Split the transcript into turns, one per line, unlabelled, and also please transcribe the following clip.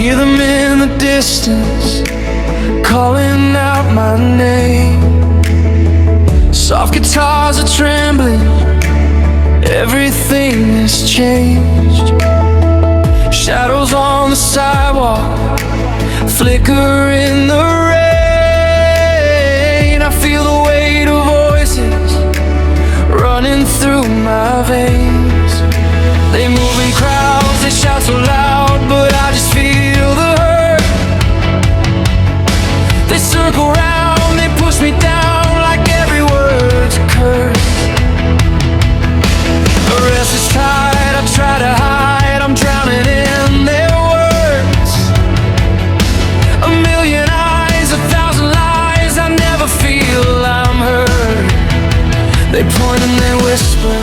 hear them in the distance, calling out my name. Soft guitars are trembling, everything has changed. Shadows on the sidewalk flicker in the rain. I feel the weight of voices running through my veins. They move in crowds, they shout so loud, but I just feel the hurt. They circle round, they push me down like every word's a curse. The rest is tight, I try to hide, I'm drowning in their words. A million eyes, 1,000 lies, I never feel I'm heard. They point and they whisper,